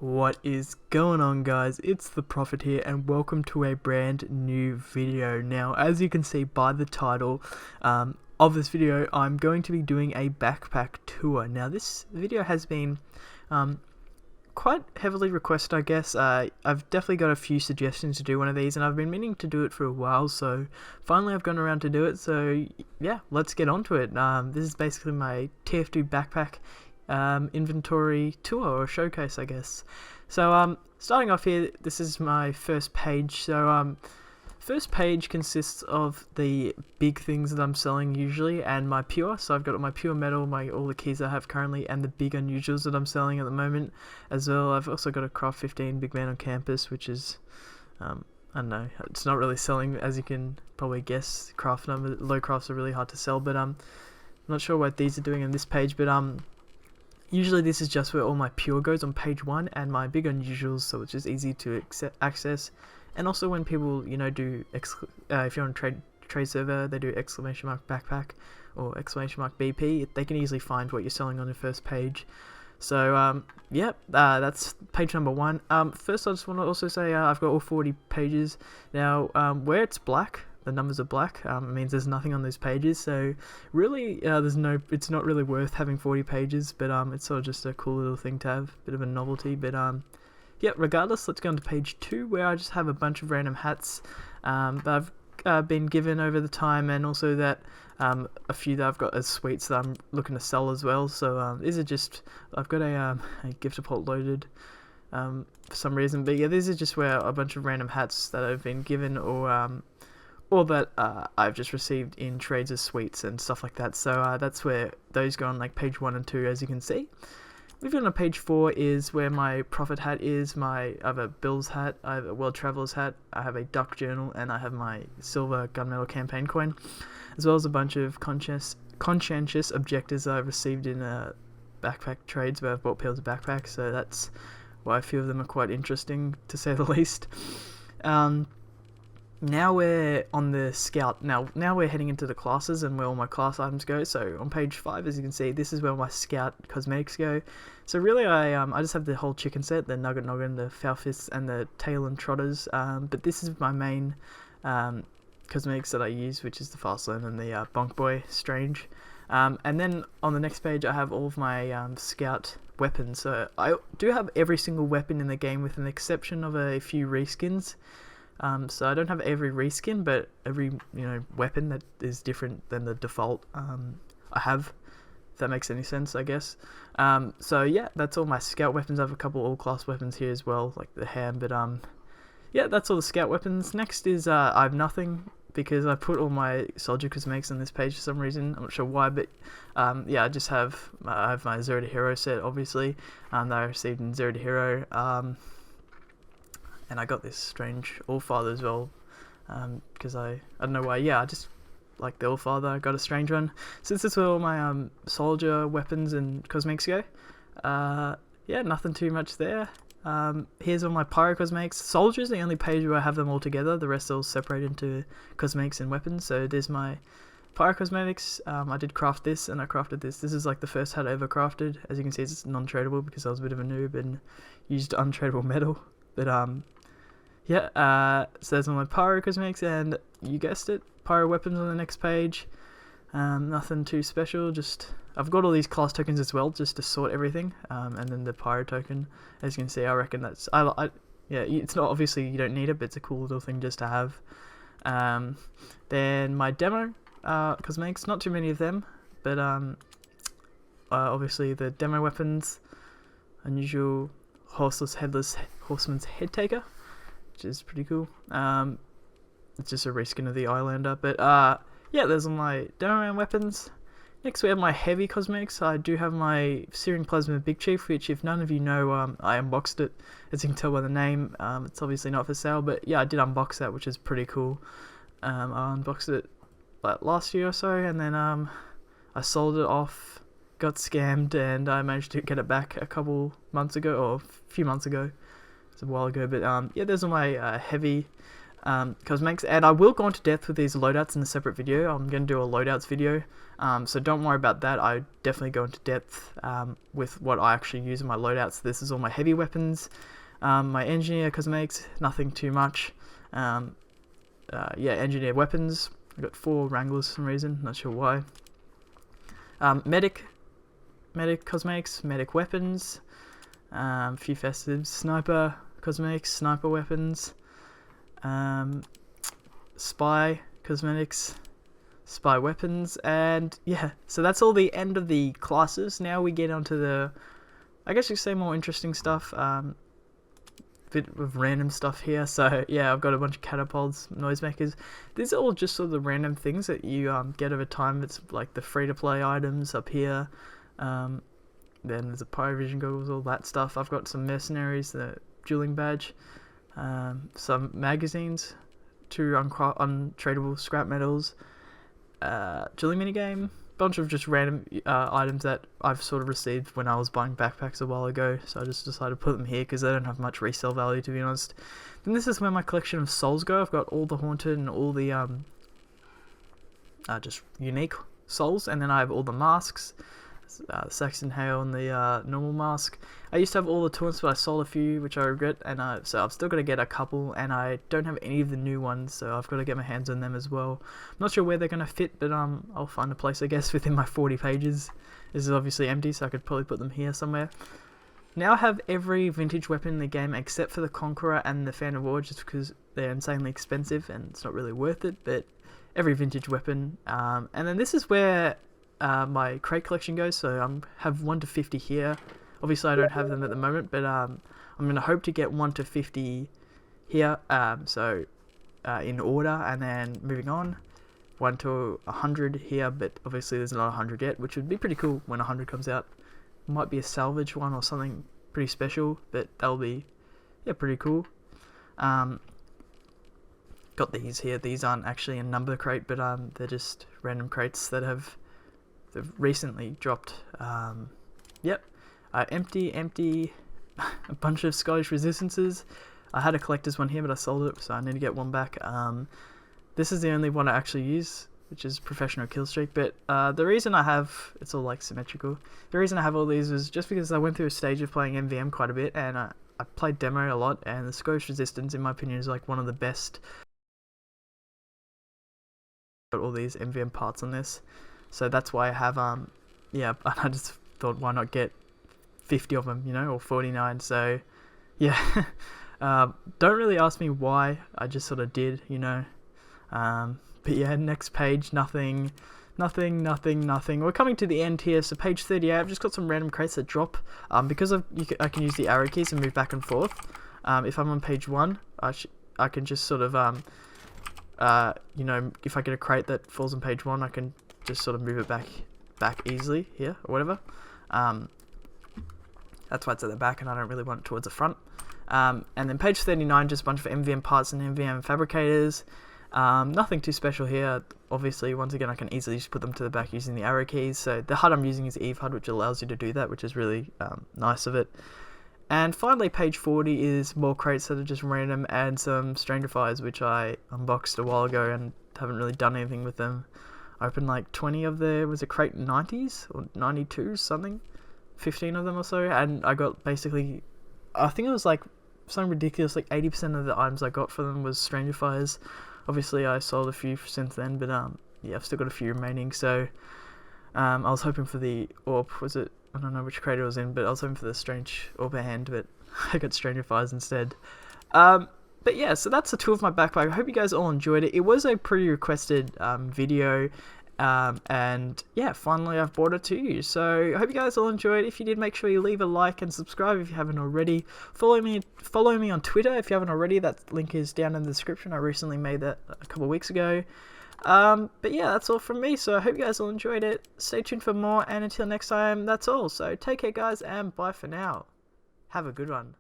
What is going on, guys? It's the Prophet here and welcome to a brand new video. Now, as you can see by the title of this video, I'm going to be doing a backpack tour. Now, this video has been quite heavily requested, I guess. I've definitely got a few suggestions to do one of these, and I've been meaning to do it for a while, so finally I've gone around to do it. So yeah, let's get on to it. This is basically my TF2 backpack inventory tour or showcase, I guess. So starting off here, this is my first page. So first page consists of the big things that I'm selling usually and my pure. So I've got my pure metal, all the keys I have currently, and the big unusuals that I'm selling at the moment as well. I've also got a Craft 15 big man on campus, which is I don't know, it's not really selling, as you can probably guess. Low crafts are really hard to sell, but I'm not sure what these are doing on this page, but usually this is just where all my pure goes on page 1, and my big unusuals, so it's just easy to access. And also when people, do, if you're on trade server, they do exclamation mark backpack or exclamation mark BP, they can easily find what you're selling on the first page. So that's page number 1. First I just want to also say I've got all 40 pages. Now where it's black, the numbers are black, it means there's nothing on those pages, so really it's not really worth having 40 pages, but it's sort of just a cool little thing to have, bit of a novelty. But yeah, regardless, let's go on to page 2, where I just have a bunch of random hats that I've been given over the time, and also that a few that I've got as sweets that I'm looking to sell as well. So these are just, I've got a gift pot loaded for some reason, but yeah, these are just where a bunch of random hats that I've been given, or that I've just received in trades as sweets and stuff like that. So that's where those go on, like page 1 and 2, as you can see. Moving on to page 4 is where my Prophet hat is. I have a Bill's hat, I have a World Traveler's hat, I have a Duck Journal, and I have my silver gunmetal campaign coin, as well as a bunch of conscientious objectives that I've received in backpack trades where I've bought pairs of backpacks. So that's why a few of them are quite interesting, to say the least. Now we're on the scout. Now we're heading into the classes and where all my class items go. So on page 5, as you can see, this is where my scout cosmetics go. So really I just have the whole chicken set, the nugget noggin, the foul fists, and the tail and trotters. But this is my main cosmetics that I use, which is the fast lane and the bonk boy strange. And then on the next page I have all of my scout weapons. So I do have every single weapon in the game with an exception of a few reskins. So I don't have every reskin, but every weapon that is different than the default I have, if that makes any sense, I guess. So yeah, that's all my scout weapons. I have a couple all class weapons here as well, like the ham, but yeah, that's all the scout weapons. Next is I have nothing, because I put all my soldier cosmetics on this page for some reason. I'm not sure why, but yeah, I have my Zero to Hero set, obviously, that I received in Zero to Hero. And I got this strange Allfather as well, because I don't know why. Yeah, I just like the Allfather. I got a strange one. So this is where all my soldier weapons and cosmetics go. Yeah, nothing too much there. Here's all my pyro cosmetics. Soldier is the only page where I have them all together. The rest are all separated into cosmetics and weapons. So there's my pyro cosmetics. I did craft this, and I crafted this. This is like the first hat I ever crafted. As you can see, it's non-tradable because I was a bit of a noob and used untradable metal. But yeah, so there's all my pyro cosmetics, and you guessed it, pyro weapons on the next page. Nothing too special, just I've got all these class tokens as well, just to sort everything, and then the pyro token, as you can see, I reckon that's, yeah, it's not, obviously you don't need it, but it's a cool little thing just to have. Then my demo cosmetics, not too many of them, but obviously the demo weapons, unusual horseless headless horseman's head taker, which is pretty cool. It's just a reskin of the Islander, but yeah, there's all my demo round weapons. Next we have my heavy cosmetics. I do have my Searing Plasma Big Chief, which, if none of you know, I unboxed it, as you can tell by the name. It's obviously not for sale, but yeah, I did unbox that, which is pretty cool. I unboxed it like last year or so, and then I sold it off, got scammed, and I managed to get it back a couple months ago, or a few months ago. It's a while ago, but yeah, there's all my heavy cosmetics, and I will go into depth with these loadouts in a separate video. I'm going to do a loadouts video, so don't worry about that. I definitely go into depth with what I actually use in my loadouts. This is all my heavy weapons, my engineer cosmetics, nothing too much. Yeah, engineer weapons. I got 4 wranglers for some reason, not sure why. Medic cosmetics, medic weapons, few festives, sniper cosmetics, sniper weapons, spy cosmetics, spy weapons, and yeah, so that's all the end of the classes. Now we get onto the, I guess you say, more interesting stuff, bit of random stuff here. So yeah, I've got a bunch of catapults, noisemakers. These are all just sort of the random things that you get over time. It's like the free-to-play items up here. Then there's a pyrovision goggles, all that stuff. I've got some mercenaries, the dueling badge, some magazines, 2 untradeable scrap metals, dueling minigame, bunch of just random items that I've sort of received when I was buying backpacks a while ago, so I just decided to put them here because they don't have much resale value, to be honest. Then this is where my collection of souls go. I've got all the haunted and all the just unique souls, and then I have all the masks, Saxon Hail and the normal mask. I used to have all the taunts, but I sold a few, which I regret, and so I've still got to get a couple, and I don't have any of the new ones, so I've got to get my hands on them as well. I'm not sure where they're going to fit, but I'll find a place, I guess, within my 40 pages. This is obviously empty, so I could probably put them here somewhere. Now I have every vintage weapon in the game except for the Conqueror and the Fan of War, just because they're insanely expensive and it's not really worth it, but every vintage weapon. And then this is where my crate collection goes, so I have 1 to 50 here. Obviously I don't have them at the moment, but I'm going to hope to get 1 to 50 here, so in order, and then moving on, 1 to 100 here, but obviously there's not 100 yet, which would be pretty cool when 100 comes out. Might be a salvage one or something pretty special, but that'll be, yeah, pretty cool. Got these here. These aren't actually a number crate, but they're just random crates that they've recently dropped. Yep, empty, a bunch of Scottish Resistances. I had a collector's one here, but I sold it, so I need to get one back. This is the only one I actually use, which is Professional Killstreak, but the reason I have, it's all like symmetrical, the reason I have all these is just because I went through a stage of playing MVM quite a bit, and I played demo a lot, and the Scottish Resistance, in my opinion, is like one of the best. Got all these MVM parts on this, so that's why I have, yeah, I just thought, why not get 50 of them, you know, or 49, so, yeah, don't really ask me why, I just sort of did, you know, but yeah, next page, nothing. We're coming to the end here, so page 38, I've just got some random crates that drop, because I can use the arrow keys and move back and forth. If I'm on page 1, I can just sort of, you know, if I get a crate that falls on page 1, I can just sort of move it back easily here, or whatever. That's why it's at the back, and I don't really want it towards the front. And then page 39, just a bunch of MVM parts and MVM fabricators. Nothing too special here. Obviously, once again, I can easily just put them to the back using the arrow keys. So the HUD I'm using is Eve HUD, which allows you to do that, which is really nice of it. And finally, page 40 is more crates that are just random, and some Stranger Fires, which I unboxed a while ago and haven't really done anything with them. I opened like 20 of the, was it crate 90s or 92 something, 15 of them or so, and I got basically, I think it was like something ridiculous, like 80% of the items I got for them was Stranger Fires. Obviously I sold a few since then, but yeah, I've still got a few remaining, so I was hoping for the AWP, was it, I don't know which crate it was in, but I was hoping for the Strange AWP hand, but I got Stranger Fires instead. But yeah, so that's the tour of my backpack. I hope you guys all enjoyed it. It was a pretty requested video, and yeah, finally I've brought it to you. So I hope you guys all enjoyed. If you did, make sure you leave a like and subscribe if you haven't already. Follow me on Twitter if you haven't already. That link is down in the description. I recently made that a couple of weeks ago. But yeah, that's all from me. So I hope you guys all enjoyed it. Stay tuned for more, and until next time, that's all. So take care, guys, and bye for now. Have a good one.